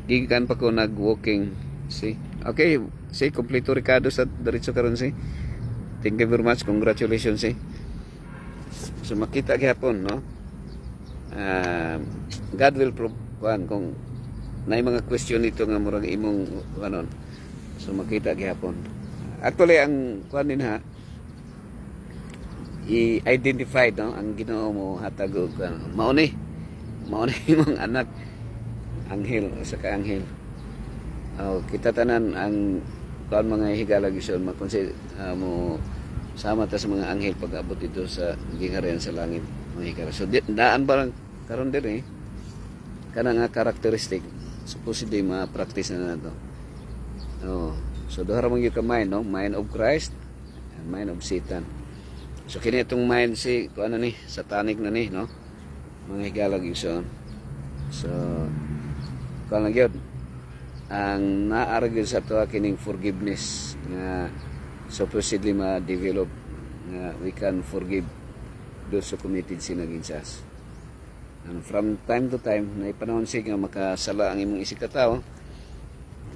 Gikan pa ko nag-walking, see? Okay, see, kompleto Ricardo sa diretso karon see. Thank you very much, congratulations see. So makita gyapon no. God will kuan kung nay mga question nito nga murag imong kanon. So makita gyapon. Actually ang kuan din ha, i-identify no ang Ginoo mo hatag og mao ni imong anak anghel o sa kaanghel. Kita tanan ang kuan mga higalag ison makonsi mo sama ta sa mga anghel pag-abot dito sa gingharian sa langit mga higalag. So daan ba karon diri kana nga karakteristik supposedly ma-practice na nato. So duha ra man gyud ka mind no, mind of Christ and mind of Satan. So kini itong mind si kuan ni satanic na ni no mga higalag ison. So kuan lang gyud ang naaragil sa to kining forgiveness nga supposedly ma-develop nga we can forgive those who committed sin against us. And from time to time na ipanahon siya nga makasala ang imong isig ka tao,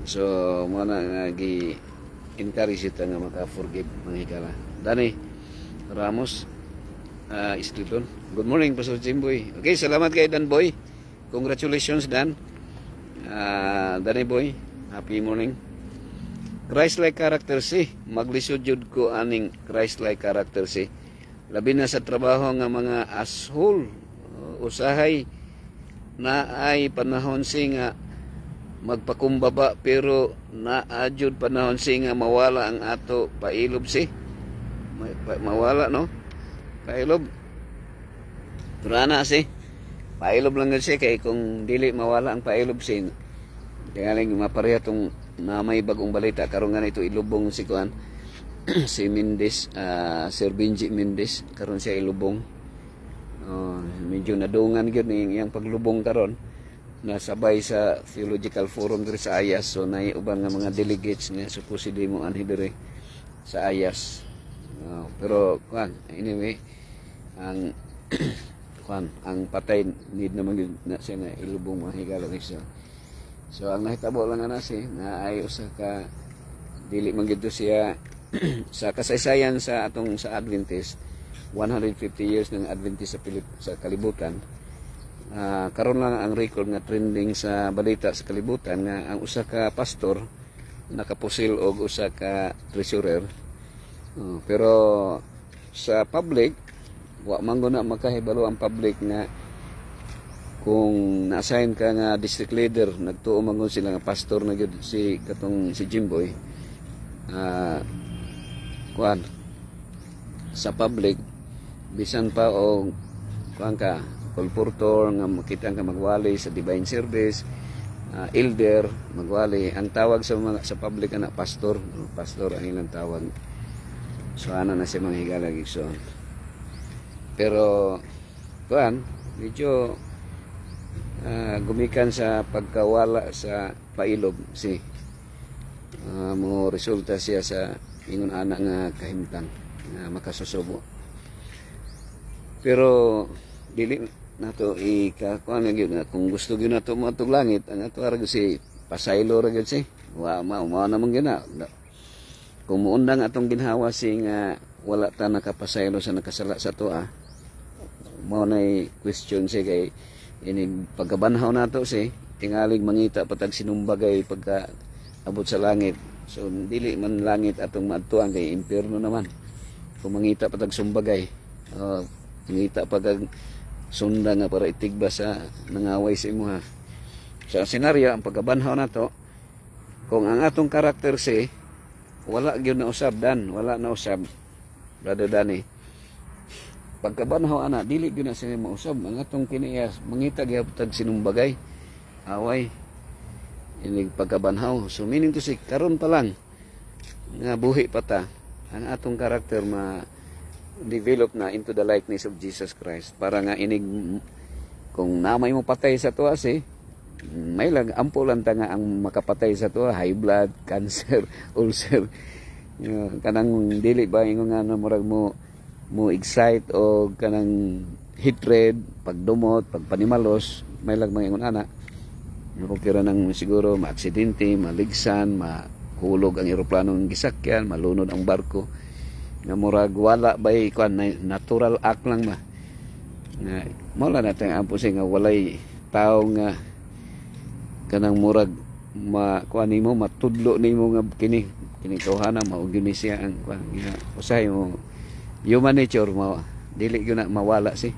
so mo na nga gi-encourage ita nga maka-forgive mga higala. Dani Ramos Istiton, good morning Pastor Jimboy. Okay, salamat kay Dan Boy, congratulations Dan. Danny Boy, happy morning. Christ-like character si, maglisod jud ko aning Christ-like character si. Labi na sa trabaho nga mga ashole, usahay na ay panahon si nga magpakumbaba, pero naajud panahon si nga mawala ang ato pailob si. Mawala no? Pailob. Turana si. Pailob lang gud siya kay kung dili mawala ang pailob si tingaling mapareha tong na may bagong balita karon nga ito ilubong si kuan si Mendes, Sir Benji Mendes karon siya ilubong. Medyo nadungan gyud ni iyang paglubong karon nasabay sa Theological Forum diri sa Ayas. So nay ubang nga mga delegates nga supposedly mo anhi diri sa Ayas. Pero kuan anyway ang ang patay need naman yun na siya na ilubong mga higalang isa. So ang nahitabo lang na na ay usa ka dili man gyud siya sa kasaysayan sa atong sa Adventist 150 years ng Adventist sa kalibutan. Karon lang ang record nga trending sa balita sa kalibutan nga ang usa ka pastor nakapusil og usa ka treasurer. Pero sa public wa man na makahibalo ang public nga kung na-assign ka nga district leader nagtuo man sila nga pastor na gyud si katong si Jimboy kuan sa public bisan pa o kuan ka colportor nga makita ka magwali sa divine service, elder magwali ang tawag sa mga sa public na pastor ang ilang tawag. So ana na siya mga higalag igsoon. Pero kuan medyo gumikan sa pagkawala sa pailog si mo resulta siya sa ingon anak nga kahimtang nga makasusubo. Pero dili nato ikakuan nga kung gusto gyud nato matug langit ang ato ra si pasaylo ra gyud si wa mao namang gina kung muundang atong ginhawa si nga wala ta nakapasaylo sa nakasala sa tuwa mao nay question si kay ini pagkabanhaw nato si tingalig mangita patag sinumbagay pagka abot sa langit. So dili man langit atong maadtuan kay impierno naman kung mangita patag sumbagay mangita patag sunda nga para itigba sa nangaway sa imo ha. Sa senaryo ang pagkabanhaw nato kung ang atong karakter si wala gyud na usab wala na usab brother Danny pagkabanhaw ana dili gyud na sila mausab ang atong kiniyas mangita gyud sinumbagay away ini pagkabanhaw. So meaning to say karon pa lang nga buhi pa ta ang atong karakter ma develop na into the likeness of Jesus Christ para nga inig kung namay mo patay sa tuwa si may lang ampo lang ta nga ang makapatay sa tuwa high blood, cancer, ulcer kanang dili ba ingon nga murag mo excite o kanang hatred, pagdumot, pagpanimalos may lang mangingon ana makukira ng siguro maaksidente, maligsan, mahulog ang eroplano ng gisakyan, malunod ang barko nga murag wala bay kuan natural act lang ba nga mala natin ang pusi nga walay tao nga kanang murag kuan nimo matudlo nimo nga kini tawhana mao gyud siya ang kuan nga usahay mo human nature mo dili gyud na mawala si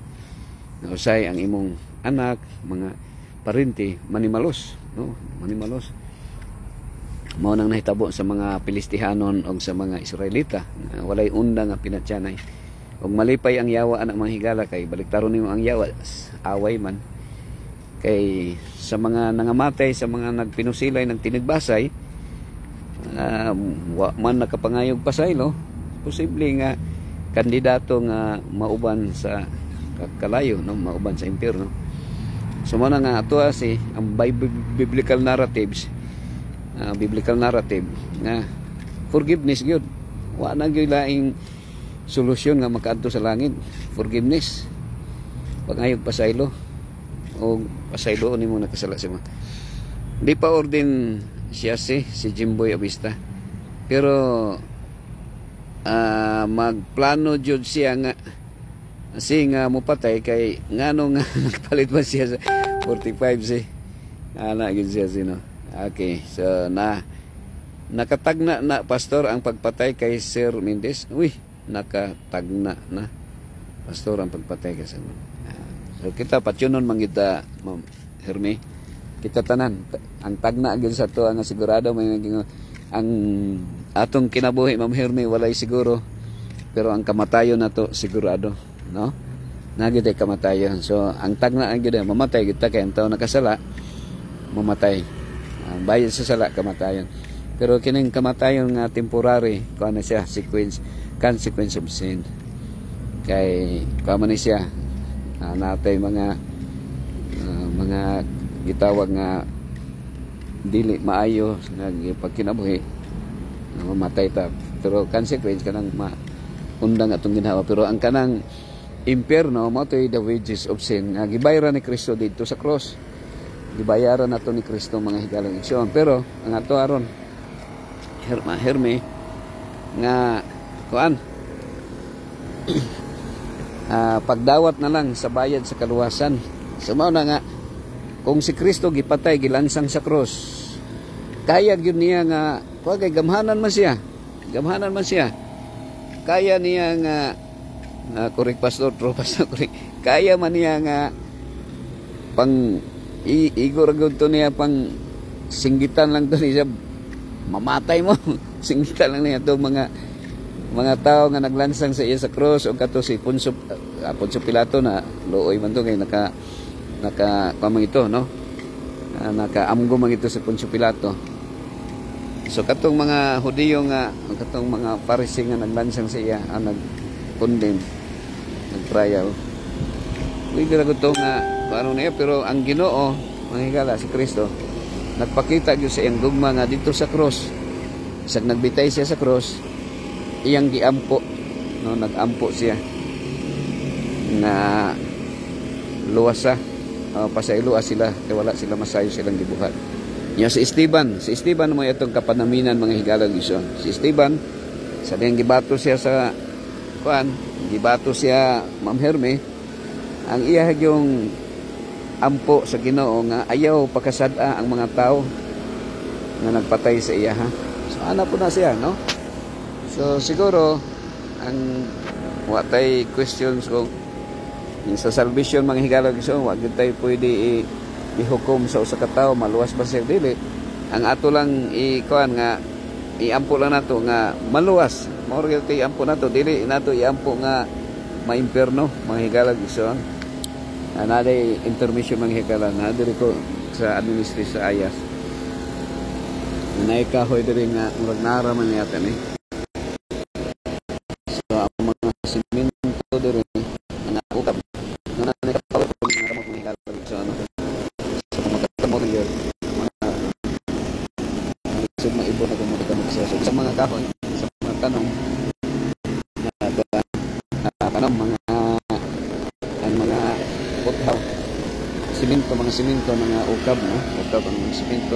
nga usahay ang imong anak mga parente manimalos no manimalos mao nang nahitabo sa mga Pilistihanon o sa mga Israelita walay unda nga pinatyanay ug malipay ang yawa anak mga higala kay baliktaron nimo ang yawa away man kay sa mga nangamatay sa mga nagpinusilay ng tinigbasay wa man nakapangayog pasaylo posible nga kandidato nga mauban sa kalayo no mauban sa impierno. So mo na nga ato si ang biblical narratives biblical narrative nga forgiveness gyud wa na gyud laing solusyon nga makaadto sa langit forgiveness pangayog pasaylo o pasaylo nimo nakasala sa mo di pa orden siya si Jimboy Abista pero magplano jud siya nga nga mupatay kay ngano nga nagpalit ba siya sa 45 si ana gyud siya sino. Okay, so nakatagna na pastor ang pagpatay kay Sir Mendez. Uy, nakatagna na pastor ang pagpatay kay Sir. So kita patyonon man kita Ma'am Herme. Kita tanan ang tagna gyud sa to nga sigurado may ang atong kinabuhi Ma'am Herme walay siguro pero ang kamatayon nato sigurado, no? Nagid ay kamatayon. So ang tagna gyud mamatay kita kay ang tawo nakasala mamatay. Ang bayad sa sala kamatayon pero kining kamatayon nga temporary kuan na siya consequence of sin kay kuan man siya natay mga gitawag nga dili maayo nga pagkinabuhi mamatay ta pero consequence kanang undang atong ginhawa pero ang kanang impierno mao toy the wages of sin nga gibayran ni Kristo dito sa cross gibayaran nato ni Kristo mga higalang aksyon pero ang ato aron Herme nga kuan pagdawat na lang sa bayad sa kaluwasan sumaw na nga kung si Kristo gipatay gilansang sa cross kaya gyud niya nga kay gamhanan man siya kaya niya nga correct pastor correct kaya man niya nga pang igor to niya pang singgitan lang to niya mamatay mo singgitan lang niya to mga tao nga naglansang sa iya sa cross o kato si Poncio Pilato na looy man to kay naka pamang ito no nakaamgo man ito si Poncio Pilato so katong mga Hudiyo nga katong mga Pharisee nga naglansang sa iya ang nag-condemn nag-trial uy gira ko to nga paano niya, pero ang Ginoo, mga higala, si Kristo, nagpakita gyud sa iyang gugma nga dito sa cross. Isag nagbitay siya sa cross, iyang giampo, no, nagampo siya na luwasa, pasayloa sila kay wala sila masayo silang gibuhat. Nya si Esteban mo itong kapanaminan, mga higala gison. Si Esteban sa diyang gibato siya sa gibato siya, Ma'am Herme, ang iya yung ampo sa Ginoo nga ayaw pakasada ang mga tao nga nagpatay sa iya, ha. So ana po na siya, no. So siguro ang watay questions kung sa salvation, mga higala gison, wa gyud tay pwede ihukom sa usa ka tawo maluwas ba siya dili. Ang ato lang nga iampo lang nato nga maluwas, mao gyud kay ampo nato, dili nato iampo nga maimperno, mga higala gison. Anaday intermission, mga higala, na diri ko sa administration sa Ayas. Nay kahoy diri nga murag naraman yata ni. So ang mga simento diri nga ukap na nagpawag mga higala gison. So magkatamo gyud mga maibo na gumugod sa mga kahoy, sa mga tanong mga uthaw, mga simento, mga ukab, no? Ukab ang mga simento.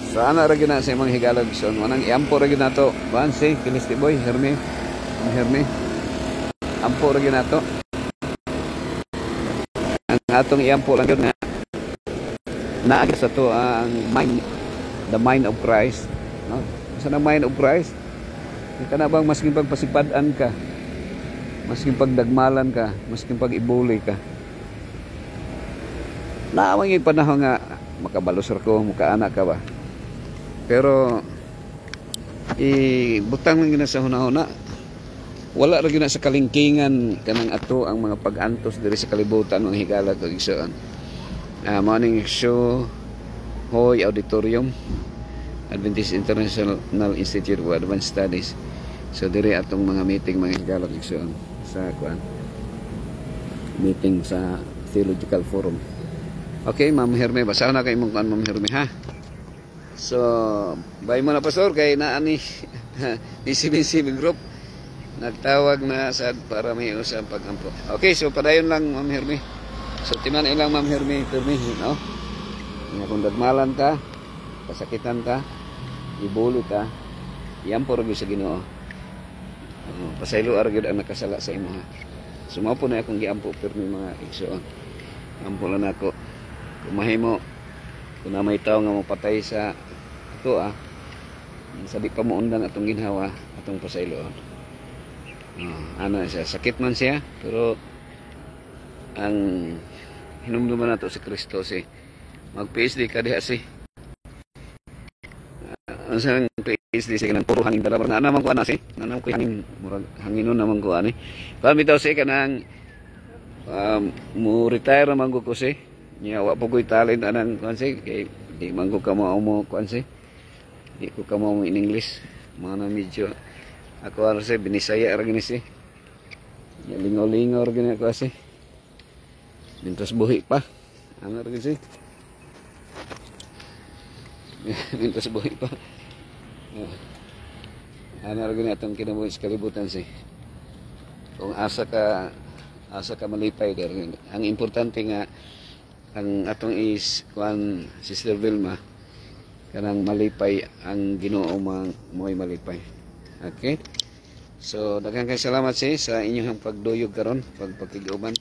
So ana ra gyud na sa mga higala gison, manang iampo ra gyud nato, bansi Kilisti boy, Herme, ampo ra gyud nato. Ang atong iampo lang gyud nga naagi sa to ang the mind of Christ, no? Sa mind of Christ, kana bang masking pagpasipadan ka, masking pagdagmalan ka, masking pag-ibuli ka, naawang yung panahon nga makabalusor ko, mukaanak ka ba, pero butang lang gina sa hunahuna, wala ra gyud na sa kalingkingan kanang ato ang mga pag-antos diri sa kalibutan, mga higala kag igsoon. Morning show Hoy Auditorium, Adventist International Institute for Advanced Studies. So diri atong mga meeting, mga higala igsoon, sa meeting sa Theological Forum. Okay, Ma'am Herme, basahan na kay imong Ma'am Herme, ha. So bye mo na, pastor, kay naani ni Sibing group nagtawag na sad para may usap pag-ampo. Okay, so padayon lang, Ma'am Herme. So timan ilang, Ma'am Herme, no? Nga kung dagmalan ka, kasakitan ka, ibuli ka, iampo ra gyud sa Ginoo. Pasaylo ra gyud ang nakasala sa imo, ha. Sumapo na akong giampo pirmi, mga igsoon. Ampo lang nako. Kung mahimo, kung na may tao nga mapatay sa ato, sa di pa mo undan atong ginhawa, atong pasayloon. Ano siya, sakit man siya, pero ang hinumduman nato si Kristo, si mag-PhD ka diha, si ang sang PhD siya kanang puro hangin dalabar na naman ko, si naman ko hangin, murag hanginon naman ko, pamitaw siya kanang mo retire naman ko si niya, wa po ko'y talent anang si kay di man ko kamo si di ko kamo in English, mga na medyo ako si binisaya ra gini si lingaw-lingaw ra gini ako si mintos buhi pa ano ra gini si mintos buhi pa ano ra gini atong kinabuhi sa kalibutan si kung asa ka malipay der. Ang importante nga ang atong is kuan Sister Vilma kanang malipay ang Ginoo, mo'y malipay. Okay? So daghang kay salamat sa inyong pagduyog karon, pagpakiguban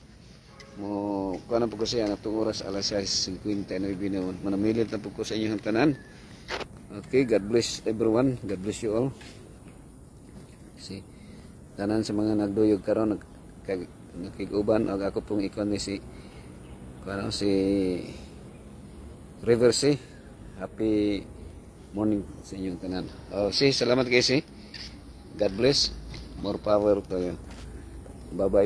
mo kuan po ko siya natong oras alas 6:59 manamilit na po ko sa inyong tanan. Okay, God bless everyone, God bless you all. Si tanan sa mga nagduyog karon nakiguban, og ako pong ikon ni si River C. Happy morning sa inyong tanan. Salamat kayo, God bless. More power to you. Bye bye.